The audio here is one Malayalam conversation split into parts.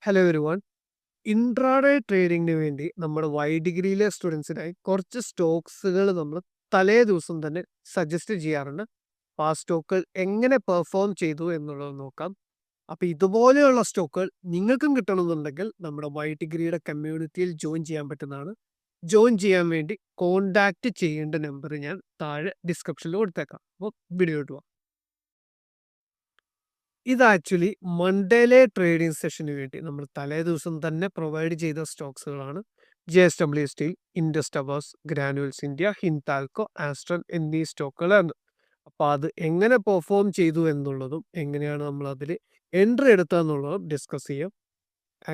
Hello everyone. ഇൻട്രാഡേ ട്രേഡിങ്ങിന് വേണ്ടി നമ്മുടെ വൈ ഡിഗ്രിയിലെ സ്റ്റുഡൻസിനായി കുറച്ച് സ്റ്റോക്സുകൾ നമ്മൾ തലേ ദിവസം തന്നെ സജസ്റ്റ് ചെയ്യാറുണ്ട്. അപ്പോൾ ആ സ്റ്റോക്കുകൾ എങ്ങനെ പെർഫോം ചെയ്തു എന്നുള്ളത് നോക്കാം. അപ്പോൾ ഇതുപോലെയുള്ള സ്റ്റോക്കുകൾ നിങ്ങൾക്കും കിട്ടണമെന്നുണ്ടെങ്കിൽ നമ്മുടെ വൈ ഡിഗ്രിയുടെ കമ്മ്യൂണിറ്റിയിൽ ജോയിൻ ചെയ്യാൻ പറ്റുന്നതാണ്. ജോയിൻ ചെയ്യാൻ വേണ്ടി കോണ്ടാക്ട് ചെയ്യേണ്ട നമ്പർ ഞാൻ താഴെ ഡിസ്ക്രിപ്ഷനിൽ കൊടുത്തേക്കാം. അപ്പോൾ വീഡിയോ ഇടുക. ഇത് ആക്ച്വലി മൺഡേയിലെ ട്രേഡിംഗ് സെഷന് വേണ്ടി നമ്മൾ തലേ ദിവസം തന്നെ പ്രൊവൈഡ് ചെയ്ത സ്റ്റോക്സുകളാണ്. JSW steel, Indus Towers, Granules India, Hindalco, Astral എന്നീ സ്റ്റോക്കുകളാണ്. അപ്പോൾ അത് എങ്ങനെ പെർഫോം ചെയ്തു എന്നുള്ളതും എങ്ങനെയാണ് നമ്മൾ അതിൽ എൻട്രി എടുത്തതെന്നുള്ളതും ഡിസ്കസ് ചെയ്യാം.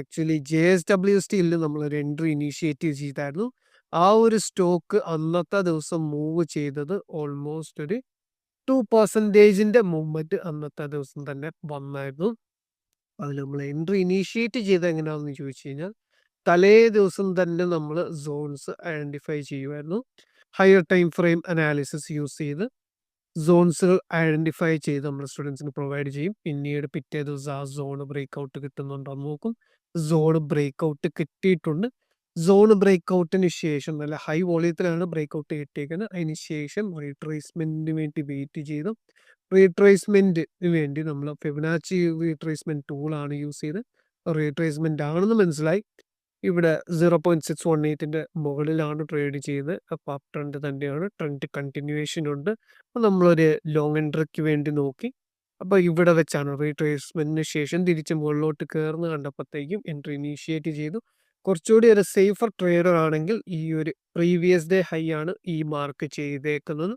ആക്ച്വലി JSW സ്റ്റീലിൽ നമ്മളൊരു എൻട്രി ഇനീഷ്യേറ്റ് ചെയ്തായിരുന്നു. ആ ഒരു സ്റ്റോക്ക് അന്നത്തെ ദിവസം മൂവ് ചെയ്തത് ഓൾമോസ്റ്റ് ഒരു 2% മൂവ്മെന്റ് അന്നത്തെ ദിവസം തന്നെ വന്നായിരുന്നു. അതിൽ നമ്മൾ എൻട്രി ഇനീഷ്യേറ്റ് ചെയ്ത് എങ്ങനെയാണെന്ന് ചോദിച്ചു കഴിഞ്ഞാൽ തലേ ദിവസം തന്നെ നമ്മൾ സോൺസ് ഐഡന്റിഫൈ ചെയ്യുമായിരുന്നു. Higher time frame analysis use ചെയ്ത് സോൺസുകൾ ഐഡന്റിഫൈ ചെയ്ത് നമ്മൾ സ്റ്റുഡൻസിന് പ്രൊവൈഡ് ചെയ്യും. പിന്നീട് പിറ്റേ ദിവസം ആ സോൺ ബ്രേക്ക് ഔട്ട് കിട്ടുന്നുണ്ടോ എന്ന് നോക്കും. സോൺ ബ്രേക്ക് ഔട്ട് കിട്ടിയിട്ടുണ്ട്. സോൺ ബ്രേക്ക് ഔട്ടിന് ശേഷം നല്ല ഹൈ വോളിയത്തിലാണ് ബ്രേക്ക് ഔട്ട് കിട്ടിയേക്കുന്നത്. അതിന് ശേഷം റീട്രേസ്മെന്റിന് വേണ്ടി വെയിറ്റ് ചെയ്തു. റീട്രേസ്മെന്റിന് വേണ്ടി നമ്മൾ ഫിബൊനാച്ചി റീട്രേസ്മെന്റ് ടൂളാണ് യൂസ് ചെയ്ത് റീട്രേസ്മെന്റ് ആണെന്ന് മനസ്സിലായി. ഇവിടെ 0.618 മുകളിലാണ് ട്രേഡ് ചെയ്ത്. അപ്പോൾ അപ് ട്രെൻഡ് തന്നെയാണ്, ട്രെൻഡ് കണ്ടിന്യൂവേഷൻ ഉണ്ട്. അപ്പോൾ നമ്മളൊരു ലോങ് എൻട്രിക്ക് വേണ്ടി നോക്കി. അപ്പോൾ ഇവിടെ വെച്ചാണ് റീട്രേസ്മെന്റിന് ശേഷം തിരിച്ച് മുകളിലോട്ട് കയറുന്ന കണ്ടപ്പോഴത്തേക്കും എൻട്രി ഇനീഷ്യേറ്റ് ചെയ്തു. കുറച്ചുകൂടി ഒരു സേഫർ ട്രേഡർ ആണെങ്കിൽ ഈ ഒരു പ്രീവിയസ് ഡേ ഹൈ ആണ് ഈ മാർക്ക് ചെയ്തേക്കുന്നത്.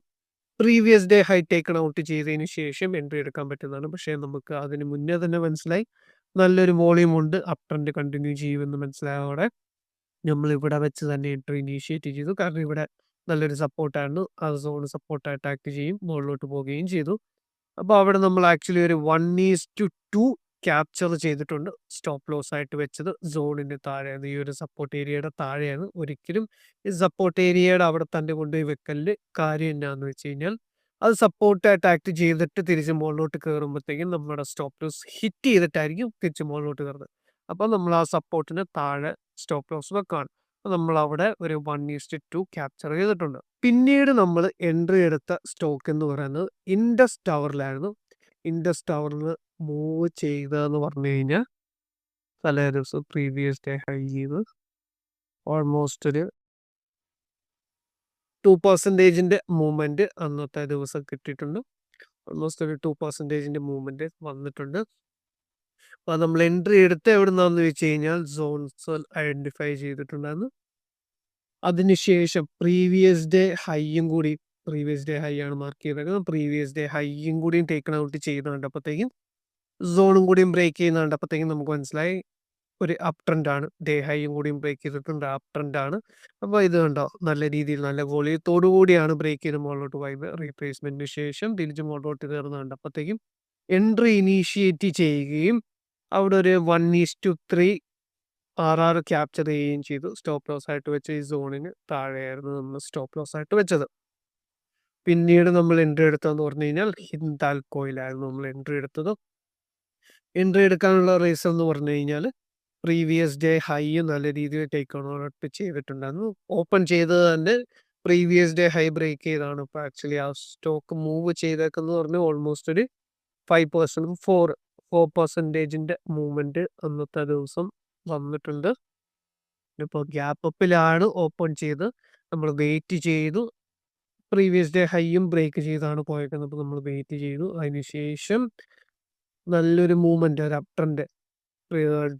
Previous day high taken out ചെയ്തതിന് ശേഷം എൻട്രി എടുക്കാൻ പറ്റുന്നതാണ്. പക്ഷേ നമുക്ക് അതിന് മുന്നേ തന്നെ മനസ്സിലായി നല്ലൊരു വോളിയം ഉണ്ട്, അപ് ട്രെൻഡ് കണ്ടിന്യൂ ചെയ്യുമെന്ന് മനസ്സിലായതോടെ നമ്മൾ ഇവിടെ വെച്ച് തന്നെ എൻട്രി ഇനീഷ്യേറ്റ് ചെയ്തു. കാരണം ഇവിടെ നല്ലൊരു സപ്പോർട്ടായിരുന്നു. ആ സോൺ സപ്പോർട്ടായിട്ട് ആക്ട് ചെയ്യും, മുകളിലോട്ട് പോവുകയും ചെയ്തു. അപ്പോൾ അവിടെ നമ്മൾ ആക്ച്വലി ഒരു 1:2 ക്യാപ്ചർ ചെയ്തിട്ടുണ്ട്. സ്റ്റോപ്പ് ലോസ് ആയിട്ട് വെച്ചത് സോണിന്റെ താഴെയാണ്, ഈ ഒരു സപ്പോർട്ട് ഏരിയയുടെ താഴെയാണ്. ഒരിക്കലും ഈ സപ്പോർട്ട് ഏരിയയുടെ അവിടെ തന്നെ കൊണ്ടുപോയി വെക്കലില് കാര്യം എന്നാന്ന് വെച്ച് കഴിഞ്ഞാൽ അത് സപ്പോർട്ടായിട്ട് ആക്ട് ചെയ്തിട്ട് തിരിച്ച് മുകളിലോട്ട് കയറുമ്പോഴത്തേക്കും നമ്മുടെ സ്റ്റോപ്പ് ലോസ് ഹിറ്റ് ചെയ്തിട്ടായിരിക്കും തിരിച്ച് മുകളിലോട്ട് കയറുന്നത്. അപ്പോൾ നമ്മൾ ആ സപ്പോർട്ടിന് താഴെ സ്റ്റോപ്പ് ലോസ് വെക്കുകയാണ്. അപ്പോൾ നമ്മൾ അവിടെ ഒരു 1:2 ക്യാപ്ചർ ചെയ്തിട്ടുണ്ട്. പിന്നീട് നമ്മൾ എൻട്രി എടുത്ത സ്റ്റോക്ക് എന്ന് പറയുന്നത് ഇൻഡസ് ടവറിലായിരുന്നു. ഇൻഡസ് ടവറിൽ മൂവ് ചെയ്തതെന്ന് പറഞ്ഞു കഴിഞ്ഞാൽ തലേ ദിവസം പ്രീവിയസ് ഡേ ഹൈ ചെയ്ത് ഓൾമോസ്റ്റ് ഒരു 2% മൂവ്മെന്റ് അന്നത്തെ ദിവസം കിട്ടിയിട്ടുണ്ട്. ഓൾമോസ്റ്റ് ഒരു 2% മൂവ്മെന്റ് വന്നിട്ടുണ്ട്. അപ്പോൾ നമ്മൾ എൻട്രി എടുത്ത് എവിടെ നിന്നാന്ന് വെച്ച് കഴിഞ്ഞാൽ സോൺസ് ഐഡന്റിഫൈ ചെയ്തിട്ടുണ്ടായിരുന്നു. അതിനുശേഷം പ്രീവിയസ് ഡേ ഹൈയും കൂടി, പ്രീവിയസ് ഡേ ഹൈ ആണ് മാർക്ക് ചെയ്തേക്കുന്നത്. പ്രീവിയസ് ഡേ ഹൈയും കൂടിയും ടേക്കൺ ഔട്ട് ചെയ്ത് കണ്ടപ്പോഴത്തേക്കും സോണും കൂടിയും ബ്രേക്ക് ചെയ്യുന്ന കണ്ടപ്പോഴത്തേക്കും നമുക്ക് മനസ്സിലായി ഒരു അപ് ട്രെൻഡ് ആണ്. ഡേ ഹൈയും കൂടിയും ബ്രേക്ക് ചെയ്തിട്ടുണ്ട്, അപ് ട്രെൻഡ് ആണ്. അപ്പോൾ ഇത് കണ്ടോ, നല്ല രീതിയിൽ നല്ല വോളിയത്തോടു കൂടിയാണ് ബ്രേക്ക് ചെയ്ത് മുകളിലോട്ട് പോയത്. റീപ്ലേസ്മെന്റിന് ശേഷം തിരിച്ച് മുകളിലോട്ട് കയറുന്ന കണ്ടപ്പോഴത്തേക്കും എൻട്രി ഇനീഷ്യേറ്റ് ചെയ്യുകയും അവിടെ ഒരു 1:3 RR ക്യാപ്ചർ ചെയ്യുകയും ചെയ്തു. സ്റ്റോപ്പ് ലോസ് ആയിട്ട് വെച്ച ഈ സോണിന് താഴെയായിരുന്നു നമ്മൾ സ്റ്റോപ്പ് ലോസ് ആയിട്ട് വെച്ചത്. പിന്നീട് നമ്മൾ എൻട്രി എടുത്തതെന്ന് പറഞ്ഞു കഴിഞ്ഞാൽ ഹിൻഡാൽക്കോയിലായിരുന്നു നമ്മൾ എൻട്രി എടുത്തത്. എൻട്രി എടുക്കാനുള്ള റീസൺ എന്ന് പറഞ്ഞു കഴിഞ്ഞാൽ പ്രീവിയസ് ഡേ ഹൈ നല്ല രീതിയിൽ ടേക്ക് ഔട്ട് ചെയ്തിട്ടുണ്ടായിരുന്നു. ഓപ്പൺ ചെയ്തത് തന്നെ പ്രീവിയസ് ഡേ ഹൈ ബ്രേക്ക് ചെയ്താണ്. ഇപ്പോൾ ആക്ച്വലി ആ സ്റ്റോക്ക് മൂവ് ചെയ്തേക്കെന്ന് പറഞ്ഞാൽ ഓൾമോസ്റ്റ് ഒരു 5% 4% മൂവ്മെന്റ് അന്നത്തെ ദിവസം വന്നിട്ടുണ്ട്. ഇപ്പോൾ ഗ്യാപ്പ് അപ്പിലാണ് ഓപ്പൺ ചെയ്ത് നമ്മൾ വെയിറ്റ് ചെയ്തു. പ്രീവിയസ് ഡേ ഹൈയും ബ്രേക്ക് ചെയ്താണ് പോയേക്കുന്നത്. അപ്പോൾ നമ്മൾ വെയിറ്റ് ചെയ്തു. അതിനുശേഷം നല്ലൊരു മൂവ്മെന്റ്, ഒരു അപ് ട്രെൻഡ്,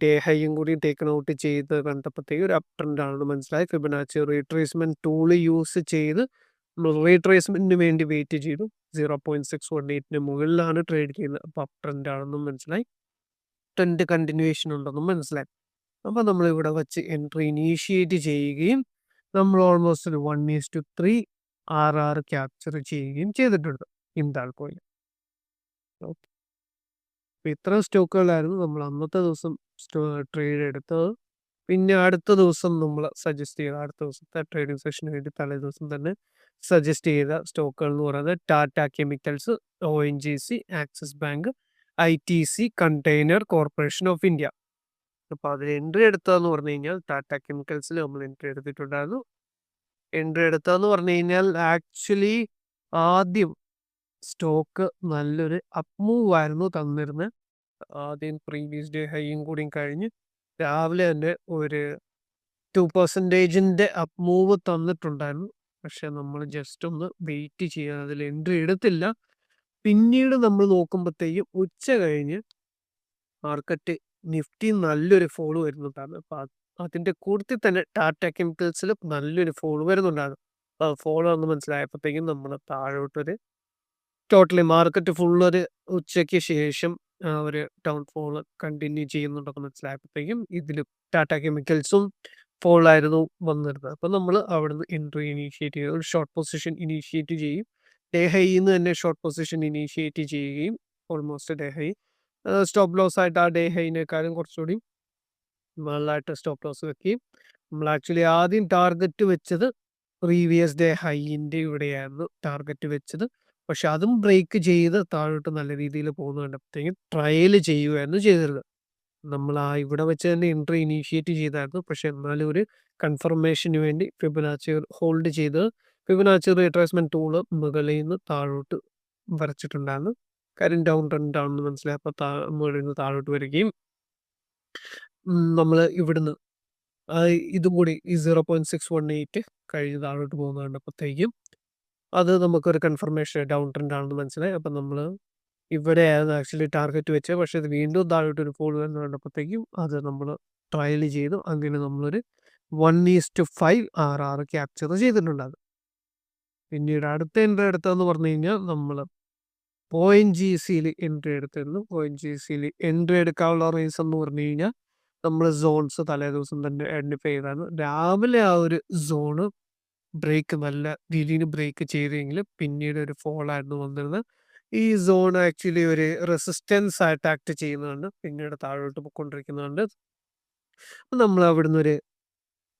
ഡേ ഹൈയും കൂടി ടേക്കൺ ഔട്ട് ചെയ്ത് കണ്ടപ്പോഴത്തേക്ക് ഒരു അപ് ട്രെൻഡ് ആണെന്ന് മനസ്സിലായി. ഫിബൊനാച്ചി റീട്രേസ്മെന്റ് ടൂള് യൂസ് ചെയ്ത് നമ്മൾ റീട്രേസ്മെന്റിന് വേണ്ടി വെയിറ്റ് ചെയ്തു. 0.618 മുകളിലാണ് ട്രേഡ് ചെയ്യുന്നത്. അപ്പോൾ അപ് ട്രെൻഡ് ആണെന്നും മനസ്സിലായി, ട്രെൻഡ് കണ്ടിന്യൂവേഷൻ ഉണ്ടെന്നും മനസ്സിലായി. അപ്പോൾ നമ്മൾ ഇവിടെ വെച്ച് എൻട്രി ഇനീഷ്യേറ്റ് ചെയ്യുകയും നമ്മൾ ഓൾമോസ്റ്റ് ഒരു 1:3 RR ക്യാപ്ചർ ചെയ്യുകയും ചെയ്തിട്ടുണ്ട് ഹിൻഡാൽക്കോയിൽ. ഓക്കെ, അപ്പോൾ ഇത്തരം സ്റ്റോക്കുകളായിരുന്നു നമ്മൾ അന്നത്തെ ദിവസം ട്രേഡ് എടുത്തത്. പിന്നെ അടുത്ത ദിവസം നമ്മൾ സജസ്റ്റ് ചെയ്ത, അടുത്ത ദിവസത്തെ ട്രേഡിംഗ് സെഷന് വേണ്ടി തലേ ദിവസം തന്നെ സജസ്റ്റ് ചെയ്ത സ്റ്റോക്കുകൾ എന്ന് പറയുന്നത് Tata chemicals, ONGC, axis bank, ITC container corporation of India. അപ്പൊ അതിൽ എൻട്രി എടുത്തതെന്ന് പറഞ്ഞു കഴിഞ്ഞാൽ ടാറ്റ കെമിക്കൽസിൽ നമ്മൾ എൻട്രി എടുത്തിട്ടുണ്ടായിരുന്നു. എൻട്രി എടുത്തതെന്ന് പറഞ്ഞു കഴിഞ്ഞാൽ ആക്ച്വലി ആദ്യം സ്റ്റോക്ക് നല്ലൊരു അപ്പ് മൂവ് ആയിരുന്നു തന്നിരുന്നത്. ആദ്യം പ്രീവിയസ് ഡേ ഹൈയും കൂടിയും കഴിഞ്ഞ് രാവിലെ തന്നെ ഒരു 2% അപ്പ് മൂവ് തന്നിട്ടുണ്ടായിരുന്നു. പക്ഷെ നമ്മൾ ജസ്റ്റ് ഒന്ന് വെയിറ്റ് ചെയ്യാൻ അതിൽ എൻട്രി എടുത്തില്ല. പിന്നീട് നമ്മൾ നോക്കുമ്പോഴത്തേക്കും ഉച്ച കഴിഞ്ഞ് മാർക്കറ്റ് നിഫ്റ്റി നല്ലൊരു ഫോള് വരുന്നുണ്ടായിരുന്നു. അപ്പൊ അതിന്റെ കൂട്ടത്തിൽ തന്നെ ടാറ്റ കെമിക്കൽസിലും നല്ലൊരു ഫോള് വരുന്നുണ്ടായിരുന്നു. ഫോളോ എന്ന് മനസ്സിലായപ്പോഴത്തേക്കും നമ്മൾ താഴോട്ടൊരു ടോട്ടലി മാർക്കറ്റ് ഫുള്ളൊരു ഉച്ചയ്ക്ക് ശേഷം ഒരു ഡൗൺ ഫോള് കണ്ടിന്യൂ ചെയ്യുന്നുണ്ടെന്ന് മനസ്സിലായപ്പോഴത്തേക്കും ഇതിലും ടാറ്റ കെമിക്കൽസും ഫോളായിരുന്നു വന്നിരുന്നത്. അപ്പം നമ്മൾ അവിടുന്ന് എൻട്രി ഇനീഷ്യേറ്റ് ചെയ്ത് ഒരു ഷോർട്ട് പൊസിഷൻ ഇനീഷ്യേറ്റ് ചെയ്യും. ഡേ ഹൈന്ന് തന്നെ ഷോർട്ട് പൊസിഷൻ ഇനീഷ്യേറ്റ് ചെയ്യുകയും almost day high stop loss ആയിട്ട് ആ ഡേ ഹൈനേക്കാളും കുറച്ചുകൂടി മുകളിലായിട്ട് സ്റ്റോപ്പ് ലോസ് വെക്കുകയും നമ്മൾ ആക്ച്വലി ആദ്യം ടാർഗറ്റ് വെച്ചത് പ്രീവിയസ് ഡേ ഹൈൻ്റെ ഇവിടെയായിരുന്നു ടാർഗറ്റ് വെച്ചത്. പക്ഷെ അതും ബ്രേക്ക് ചെയ്ത് താഴോട്ട് നല്ല രീതിയിൽ പോകുന്ന കണ്ടപ്പോഴത്തേക്കും ട്രയൽ ചെയ്യുകയായിരുന്നു ചെയ്തിരുന്നത്. നമ്മൾ ആ ഇവിടെ വെച്ച് തന്നെ എൻട്രി ഇനീഷ്യേറ്റ് ചെയ്തായിരുന്നു. പക്ഷെ എന്നാലും ഒരു കൺഫർമേഷന് വേണ്ടി ഫിബൊനാച്ചി ഹോൾഡ് ചെയ്ത് ഫിബൊനാച്ചി റിട്രേസ്മെന്റ് ടൂള് മുകളിൽ നിന്ന് താഴോട്ട് വരച്ചിട്ടുണ്ടായിരുന്നു. കാര്യം ഡൗൺ ട്രെൻഡ് ആണെന്ന് മനസ്സിലായപ്പോൾ മുകളിൽ നിന്ന് താഴോട്ട് വരികയും നമ്മൾ ഇവിടുന്ന് ഇതും കൂടി ഈ 0.618 കഴിഞ്ഞ് താഴോട്ട് പോകുന്ന കണ്ടപ്പോഴത്തേക്കും അത് നമുക്കൊരു കൺഫർമേഷൻ ഡൗൺ ട്രെൻഡ് ആണെന്ന് മനസ്സിലായി. അപ്പം നമ്മൾ ഇവിടെയായിരുന്നു ആക്ച്വലി ടാർഗറ്റ് വെച്ചത്. പക്ഷെ അത് വീണ്ടും താഴോട്ട് ഒരു ഫോൾ വരുന്ന കണ്ടപ്പോഴത്തേക്കും അത് നമ്മൾ ട്രയൽ ചെയ്തു. അങ്ങനെ നമ്മളൊരു 1:5 RR ക്യാപ്ചർ ചെയ്തിട്ടുണ്ടായിരുന്നു. പിന്നീട് അടുത്ത എൻട്രി എടുത്തതെന്ന് പറഞ്ഞു കഴിഞ്ഞാൽ നമ്മൾ ONGCയിൽ എൻട്രി എടുത്തിരുന്നു. ONGCയിൽ എൻട്രി എടുക്കാനുള്ള റീസൺ എന്ന് പറഞ്ഞു കഴിഞ്ഞാൽ നമ്മൾ സോൺസ് തലേ ദിവസം തന്നെ ഐഡന്റിഫൈ ചെയ്തായിരുന്നു. രാവിലെ ആ ഒരു സോണ് ബ്രേക്ക് നല്ല രീതിയിൽ ബ്രേക്ക് ചെയ്തെങ്കിലും പിന്നീട് ഒരു ഫോൾ ആയിരുന്നു വന്നിരുന്നത്. ഈ സോൺ ആക്ച്വലി ഒരു റെസിസ്റ്റൻസ് ആയിട്ട് ആക്ട് ചെയ്യുന്നുണ്ട്. പിന്നീട് താഴോട്ട് പോയിക്കൊണ്ടിരിക്കുന്നുണ്ട്. നമ്മൾ അവിടുന്ന് ഒരു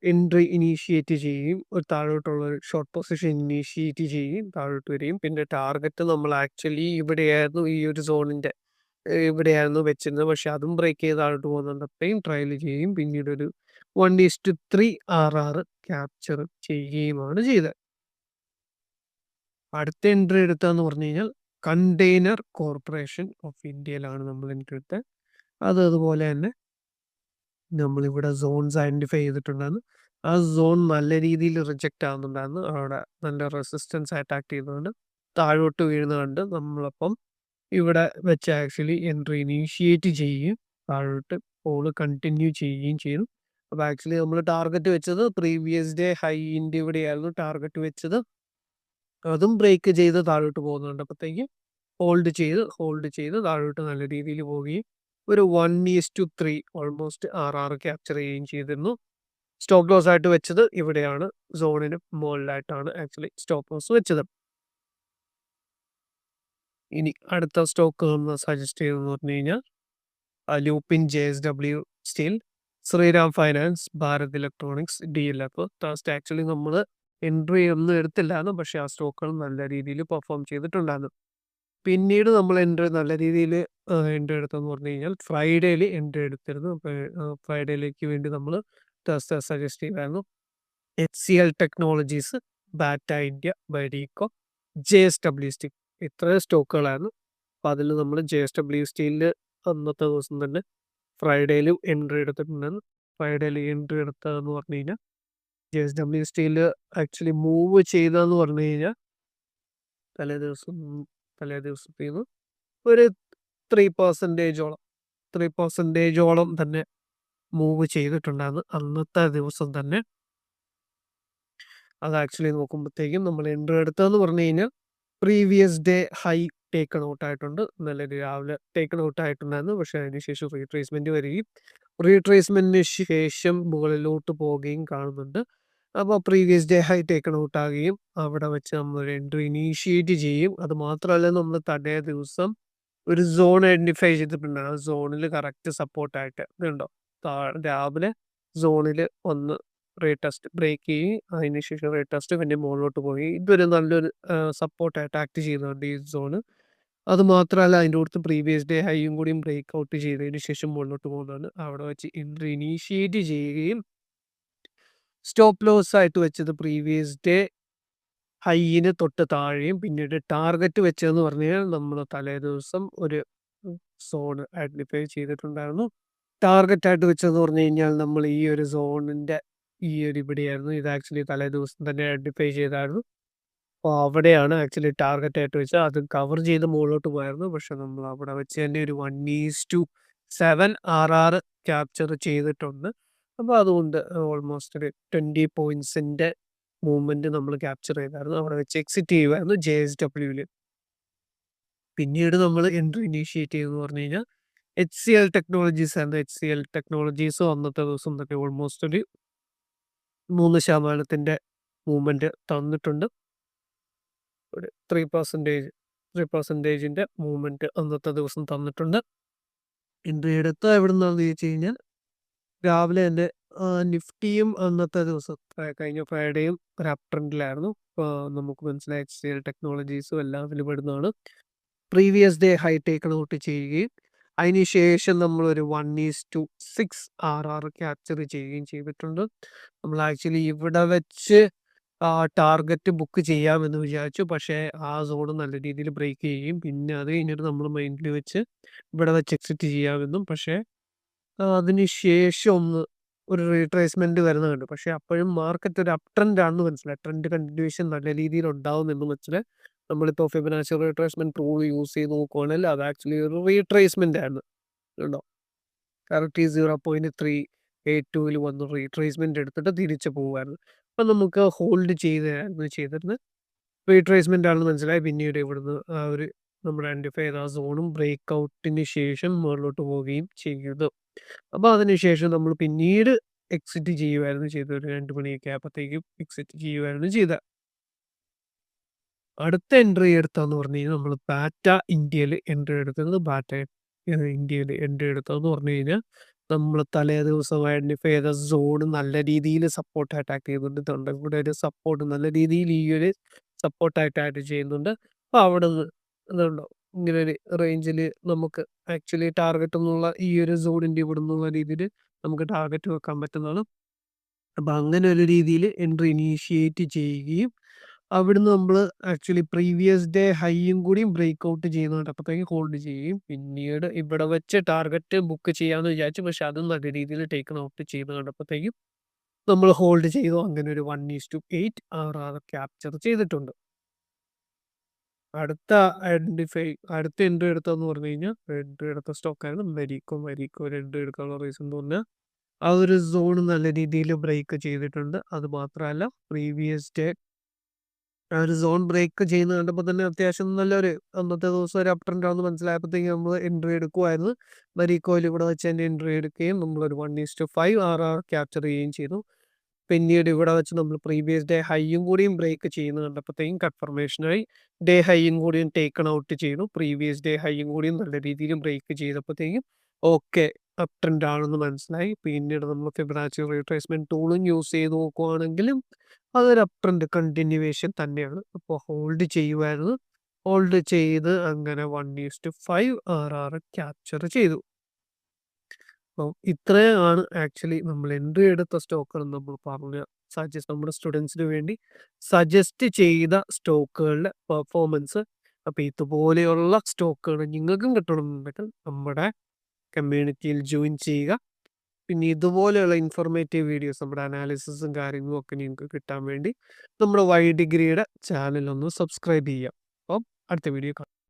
എൻട്രി ഇനീഷ്യേറ്റ് ചെയ്യുകയും ഒരു താഴോട്ടുള്ള ഒരു ഷോർട്ട് പൊസിഷൻ ഇനീഷ്യേറ്റ് ചെയ്യുകയും താഴോട്ട് വരികയും പിന്നെ ടാർഗറ്റ് നമ്മൾ ആക്ച്വലി ഇവിടെയായിരുന്നു ഈ ഒരു സോണിന്റെ ഇവിടെയായിരുന്നു വെച്ചിരുന്നത്. പക്ഷെ അതും ബ്രേക്ക് ചെയ്ത് താഴോട്ട് പോകുന്നുണ്ട്. അപ്പോഴും ട്രയൽ ചെയ്യുകയും പിന്നീട് ഒരു 1:3 RR ക്യാപ്ചർ ചെയ്യുകയുമാണ് ചെയ്തത്. അടുത്ത എൻട്രി എടുത്തതെന്ന് പറഞ്ഞു കഴിഞ്ഞാൽ കണ്ടെയ്നർ കോർപ്പറേഷൻ ഓഫ് ഇന്ത്യയിലാണ് നമ്മൾ എൻട്രി എടുത്തത്. അത് അതുപോലെ തന്നെ നമ്മളിവിടെ സോൺസ് ഐഡന്റിഫൈ ചെയ്തിട്ടുണ്ടായിരുന്നു. ആ സോൺ നല്ല രീതിയിൽ റിജക്റ്റ് ആവുന്നുണ്ടായിരുന്നു. അവിടെ നല്ല റെസിസ്റ്റൻസ് അറ്റാക്ക് ചെയ്തുകൊണ്ട് താഴോട്ട് വീഴുന്നത് കണ്ട് നമ്മളപ്പം ഇവിടെ വെച്ച് ആക്ച്വലി എൻട്രി ഇനീഷ്യേറ്റ് ചെയ്യുകയും താഴോട്ട് ഫോള് കണ്ടിന്യൂ ചെയ്യുകയും ചെയ്തു. അപ്പോൾ ആക്ച്വലി നമ്മൾ ടാർഗറ്റ് വെച്ചത് പ്രീവിയസ് ഡേ ഹൈൻ്റെ ഇവിടെയായിരുന്നു ടാർഗറ്റ് വെച്ചത്. അതും ബ്രേക്ക് ചെയ്ത് താഴോട്ട് പോകുന്നുണ്ട്. അപ്പോഴത്തേക്ക് ഹോൾഡ് ചെയ്ത് താഴോട്ട് നല്ല രീതിയിൽ പോവുകയും ഒരു 1:3 ഓൾമോസ്റ്റ് RR ക്യാപ്ചർ ചെയ്യുകയും ചെയ്തിരുന്നു. സ്റ്റോപ്പ് ലോസ് ആയിട്ട് വെച്ചത് ഇവിടെയാണ്. സോണിന് മുകളിലായിട്ടാണ് ആക്ച്വലി സ്റ്റോപ്പ് ലോസ് വെച്ചത്. ഇനി അടുത്ത സ്റ്റോക്ക് നമ്മൾ സജസ്റ്റ് ചെയ്തതെന്ന് പറഞ്ഞു കഴിഞ്ഞാൽ Lupin JSW Steel, Shriram Finance, Bharat Electronics, DLF. Actually നമ്മൾ എൻട്രി ഒന്നും എടുത്തില്ലായിരുന്നു. പക്ഷേ ആ സ്റ്റോക്കുകൾ നല്ല രീതിയിൽ പെർഫോം ചെയ്തിട്ടുണ്ടായിരുന്നു. പിന്നീട് നമ്മൾ എൻട്രി നല്ല രീതിയിൽ എൻട്രി എടുത്തതെന്ന് പറഞ്ഞു കഴിഞ്ഞാൽ ഫ്രൈഡേയിൽ എൻട്രി എടുത്തിരുന്നു. അപ്പോൾ ഫ്രൈഡേയിലേക്ക് വേണ്ടി നമ്മൾ സജസ്റ്റ് ചെയ്തായിരുന്നു HCL ടെക്നോളജീസ്, ബാറ്റ ഇന്ത്യ, ബൈഡീകോ, JSW സ്റ്റീൽ. ഇത്രയും സ്റ്റോക്കുകളായിരുന്നു. അപ്പോൾ അതിൽ നമ്മൾ JSW സ്റ്റീലിൽ അന്നത്തെ ദിവസം തന്നെ ഫ്രൈഡേയിലും എൻട്രി എടുത്തിട്ടുണ്ടായിരുന്നു. ഫ്രൈഡേയിൽ എൻട്രി എടുത്തതെന്ന് പറഞ്ഞു കഴിഞ്ഞാൽ JSW സ്റ്റീൽ ആക്ച്വലി മൂവ് ചെയ്തതെന്ന് പറഞ്ഞു കഴിഞ്ഞാൽ തലേ ദിവസത്തിൽ നിന്ന് ഒരു 3%ഓളം തന്നെ മൂവ് ചെയ്തിട്ടുണ്ടായിരുന്നു അന്നത്തെ ദിവസം തന്നെ. അത് ആക്ച്വലി നോക്കുമ്പോഴത്തേക്കും നമ്മൾ എൻട്രി എടുത്തതെന്ന് പറഞ്ഞു കഴിഞ്ഞാൽ previous day high taken out ആയിട്ടുണ്ട്. നല്ല രാവിലെ ടേക്കൺ ഔട്ട് ആയിട്ടുണ്ടായിരുന്നു. പക്ഷേ അതിനുശേഷം റീട്രേസ്മെന്റ് വരികയും റീട്രേസ്മെന്റിന് ശേഷം മുകളിലോട്ട് പോവുകയും കാണുന്നുണ്ട്. അപ്പോൾ previous day high taken out ആകുകയും അവിടെ വെച്ച് നമ്മൾ എൻട്രി ഇനീഷ്യേറ്റ് ചെയ്യും. അത് മാത്രമല്ല നമ്മൾ തലേ ദിവസം ഒരു സോൺ ഐഡന്റിഫൈ ചെയ്തിട്ടുണ്ട്. ആ സോണിൽ കറക്റ്റ് സപ്പോർട്ടായിട്ട് ഇതുണ്ടോ രാവിലെ സോണിൽ ഒന്ന് റീടെസ്റ്റ് ബ്രേക്ക് ചെയ്യുകയും അതിനുശേഷം റീടെസ്റ്റ് പിന്നെ മുകളിലോട്ട് പോയി ഇതൊരു നല്ലൊരു സപ്പോർട്ടായിട്ട് ആക്ട് ചെയ്യുന്നുണ്ട് ഈ സോണ്. അത് മാത്രമല്ല അതിൻ്റെ അടുത്ത് പ്രീവിയസ് ഡേ ഹൈയും കൂടിയും ബ്രേക്ക് ഔട്ട് ചെയ്തതിന് ശേഷം മുന്നോട്ട് പോകുന്നതാണ്. അവിടെ വെച്ച് എൻട്രി ഇനീഷ്യേറ്റ് ചെയ്യുകയും സ്റ്റോപ്പ് ലോസ് ആയിട്ട് വെച്ചത് പ്രീവിയസ് ഡേ ഹൈയിന് തൊട്ട് താഴെയും പിന്നീട് ടാർഗറ്റ് വെച്ചതെന്ന് പറഞ്ഞു കഴിഞ്ഞാൽ നമ്മൾ തലേ ദിവസം ഒരു സോൺ ഐഡന്റിഫൈ ചെയ്തിട്ടുണ്ടായിരുന്നു. ടാർഗറ്റ് ആയിട്ട് വെച്ചതെന്ന് പറഞ്ഞു കഴിഞ്ഞാൽ നമ്മൾ ഈ ഒരു സോണിന്റെ ഈ ഒരു ഇവിടെയായിരുന്നു. ഇത് ആക്ച്വലി തലേ ദിവസം തന്നെ ഐഡന്റിഫൈ ചെയ്തായിരുന്നു. അപ്പോൾ അവിടെയാണ് ആക്ച്വലി ടാർഗറ്റ് ആയിട്ട് വെച്ചത്. അത് കവർ ചെയ്ത് മുകളിലോട്ട് പോയായിരുന്നു. പക്ഷെ നമ്മൾ അവിടെ വെച്ച് തന്നെ ഒരു 1:7 RR ക്യാപ്ചർ ചെയ്തിട്ടുണ്ട്. അപ്പോൾ അതുകൊണ്ട് ഓൾമോസ്റ്റ് ഒരു 20 പോയിന്റ്സിന്റെ മൂവ്മെന്റ് നമ്മൾ ക്യാപ്ചർ ചെയ്തായിരുന്നു. അവിടെ വെച്ച് എക്സിറ്റ് ചെയ്യുമായിരുന്നു JSWയിൽ. പിന്നീട് നമ്മൾ എൻട്രി ഇനീഷ്യേറ്റ് ചെയ്തെന്ന് പറഞ്ഞു കഴിഞ്ഞാൽ HCL ടെക്നോളജീസ് ആയിരുന്നു. HCL ടെക്നോളജീസ് അന്നത്തെ ദിവസം തന്നെ ഓൾമോസ്റ്റ് ഒരു 3% മൂവ്മെന്റ് തന്നിട്ടുണ്ട്. ഒരു 3%ന്റെ മൂവ്മെന്റ് അന്നത്തെ ദിവസം തന്നിട്ടുണ്ട്. എൻട്രി എടുത്ത എവിടെ നിന്നാണെന്ന് ചോദിച്ചു കഴിഞ്ഞാൽ രാവിലെ തന്നെ നിഫ്റ്റിയും അന്നത്തെ ദിവസം കഴിഞ്ഞ ഫ്രൈഡേയും ഒരു അപ് ട്രെൻഡിലായിരുന്നു. നമുക്ക് മനസ്സിലായി HCL ടെക്നോളജീസും എല്ലാം ഇതിൽ പെടുന്നതാണ്. Previous day high take out ചെയ്യുകയും അതിനുശേഷം നമ്മളൊരു 1:6 RR ക്യാപ്ചർ ചെയ്യുകയും ചെയ്തിട്ടുണ്ട്. നമ്മൾ ആക്ച്വലി ഇവിടെ വെച്ച് ടാർഗറ്റ് ബുക്ക് ചെയ്യാമെന്ന് വിചാരിച്ചു. പക്ഷേ ആ സോൺ നല്ല രീതിയിൽ ബ്രേക്ക് ചെയ്യുകയും പിന്നെ അത് കഴിഞ്ഞിട്ട് നമ്മൾ മൈൻഡിൽ വെച്ച് ഇവിടെ വെച്ച് എക്സിറ്റ് ചെയ്യാമെന്നും പക്ഷേ അതിനുശേഷം ഒന്ന് ഒരു റീട്രേസ്മെന്റ് വരുന്നത് കണ്ടു. പക്ഷേ അപ്പോഴും മാർക്കറ്റ് ഒരു അപ് ട്രെൻഡ് ആണെന്ന് മനസ്സിലായി. ട്രെൻഡ് കണ്ടിന്യൂവേഷൻ നല്ല രീതിയിൽ ഉണ്ടാവും എന്ന് മനസ്സിലായി. നമ്മളിപ്പോൾ ഫിബൊനാച്ചി റീട്രേസ്മെന്റ് ടൂൾ യൂസ് ചെയ്ത് നോക്കുകയാണെങ്കിൽ അത് ആക്ച്വലി ഒരു റീട്രേസ്മെന്റ് ആയിരുന്നു. ഉണ്ടോ കറക്റ്റ് 0.382 വന്ന് റീട്രേസ്മെന്റ് എടുത്തിട്ട് തിരിച്ച് പോകുമായിരുന്നു. അപ്പം നമുക്ക് ഹോൾഡ് ചെയ്തിരുന്നത് റീട്രേസ്മെന്റ് ആണെന്ന് മനസ്സിലായി. പിന്നീട് ഇവിടുന്ന് ആ ഒരു നമ്മൾ ഐഡന്റിഫൈ ചെയ്ത ആ സോണും ബ്രേക്ക് ഔട്ടിന് ശേഷം മുകളിലോട്ട് പോവുകയും ചെയ്തു. അപ്പോൾ അതിനുശേഷം നമ്മൾ പിന്നീട് എക്സിറ്റ് ചെയ്യുമായിരുന്നു ചെയ്തത്. ഒരു 2 മണിയൊക്കെ ആയപ്പോഴത്തേക്കും എക്സിറ്റ് ചെയ്യുമായിരുന്നു ചെയ്തത്. അടുത്ത എൻട്രി എടുത്തതെന്ന് പറഞ്ഞു കഴിഞ്ഞാൽ നമ്മൾ ബാറ്റ ഇന്ത്യയിൽ എൻട്രി എടുത്തത്. ഇന്ത്യയിൽ എൻട്രി എടുത്തതെന്ന് പറഞ്ഞു കഴിഞ്ഞാൽ നമ്മൾ തലേ ദിവസം ഐഡന്റിഫൈ ചെയ്ത സോൺ നല്ല രീതിയിൽ സപ്പോർട്ടായിട്ട് ആക്ട് ചെയ്യുന്നുണ്ട്. തൊണ്ടൻ കൂടെ ഒരു സപ്പോർട്ട് നല്ല രീതിയിൽ ഈ ഒരു സപ്പോർട്ടായിട്ട് ആക്ട് ചെയ്യുന്നുണ്ട്. അപ്പോൾ അവിടെ നിന്ന് ഇതുണ്ടോ ഇങ്ങനെ ഒരു റേഞ്ചിൽ നമുക്ക് ആക്ച്വലി ടാർഗറ്റ് എന്നുള്ള ഈ ഒരു സോണിൻ്റെ ഇവിടെ നിന്നുള്ള രീതിയിൽ നമുക്ക് ടാർഗറ്റ് വെക്കാൻ പറ്റുന്നതാണ്. അപ്പം അങ്ങനെ ഒരു രീതിയിൽ എൻട്രി ഇനീഷ്യേറ്റ് ചെയ്യുകയും അവിടുന്ന് നമ്മൾ ആക്ച്വലി പ്രീവിയസ് ഡേ ഹൈയും കൂടിയും ബ്രേക്ക് ഔട്ട് ചെയ്യുന്നുണ്ട്. അപ്പോഴത്തേക്കും ഹോൾഡ് ചെയ്യുകയും പിന്നീട് ഇവിടെ വെച്ച് ടാർഗറ്റ് ബുക്ക് ചെയ്യാമെന്ന് വിചാരിച്ചു. പക്ഷെ അതും നല്ല രീതിയിൽ ടേക്കൺ ഔട്ട് ചെയ്ത് കണ്ടപ്പോഴത്തേക്കും നമ്മൾ ഹോൾഡ് ചെയ്തു. അങ്ങനെ ഒരു 1:8 RR ക്യാപ്ചർ ചെയ്തിട്ടുണ്ട്. അടുത്ത എൻട്രി എടുത്തതെന്ന് പറഞ്ഞു കഴിഞ്ഞാൽ എൻട്രി എടുത്ത സ്റ്റോക്കായിരുന്നു മെരിക്കോ. ഒരു എൻട്രി എടുക്കാനുള്ള റീസൺ എന്ന് പറഞ്ഞാൽ ആ ഒരു സോൺ നല്ല രീതിയിൽ ബ്രേക്ക് ചെയ്തിട്ടുണ്ട്. അത് മാത്രമല്ല പ്രീവിയസ് ഡേ ആ ഒരു സോൺ ബ്രേക്ക് ചെയ്യുന്നത് കണ്ടപ്പോൾ തന്നെ അത്യാവശ്യം നല്ലൊരു അന്നത്തെ ദിവസം ഒരു അപ് ട്രെൻഡ് ആണെന്ന് മനസ്സിലായപ്പോഴത്തേക്കും നമ്മൾ എൻട്രി എടുക്കുമായിരുന്നു. മെരിക്കോയിൽ ഇവിടെ വെച്ച് തന്നെ എൻട്രി എടുക്കുകയും നമ്മളൊരു 1:5 RR ക്യാപ്ചർ ചെയ്യുകയും ചെയ്തു. പിന്നീട് ഇവിടെ വെച്ച് നമ്മൾ പ്രീവിയസ് ഡേ ഹൈയും കൂടിയും ബ്രേക്ക് ചെയ്യുന്നത് കണ്ടപ്പോഴത്തേക്കും കൺഫർമേഷനായി ഡേ ഹൈയും കൂടിയും ടേക്കൺ ഔട്ട് ചെയ്തു. പ്രീവിയസ് ഡേ ഹൈയും കൂടിയും നല്ല രീതിയിൽ ബ്രേക്ക് ചെയ്തപ്പോഴത്തേക്കും ഓക്കെ അപ് ട്രെൻഡ് ആണെന്ന് മനസ്സിലായി. പിന്നീട് നമ്മൾ ഫിബൊനാച്ചി റീട്രേസ്മെന്റ് ടൂളും യൂസ് ചെയ്ത് നോക്കുവാണെങ്കിലും അതൊരു അപ് ട്രെൻഡ് കണ്ടിന്യൂവേഷൻ തന്നെയാണ്. അപ്പോൾ ഹോൾഡ് ചെയ്യുമായിരുന്നു. ഹോൾഡ് ചെയ്ത് അങ്ങനെ 1:5 RR ക്യാപ്ചർ ചെയ്തു. അപ്പം ഇത്രയാണ് ആക്ച്വലി നമ്മൾ എൻട്രി എടുത്ത സ്റ്റോക്കുകൾ നമ്മൾ പറഞ്ഞ നമ്മുടെ സ്റ്റുഡൻസിന് വേണ്ടി സജസ്റ്റ് ചെയ്ത സ്റ്റോക്കുകളുടെ പെർഫോമൻസ്. അപ്പോൾ ഇതുപോലെയുള്ള സ്റ്റോക്കുകൾ നിങ്ങൾക്കും കിട്ടണമെന്നുണ്ടെങ്കിൽ നമ്മുടെ കമ്മ്യൂണിറ്റിയിൽ ജോയിൻ ചെയ്യുക. പിന്നെ ഇതുപോലെയുള്ള ഇൻഫോർമേറ്റീവ് വീഡിയോസ് നമ്മുടെ അനാലിസിസും കാര്യങ്ങളും ഒക്കെ നിങ്ങൾക്ക് കിട്ടാൻ വേണ്ടി നമ്മുടെ വൈ ഡിഗ്രിയുടെ ചാനൽ ഒന്ന് സബ്സ്ക്രൈബ് ചെയ്യാം. അപ്പം അടുത്ത വീഡിയോ കാണാം.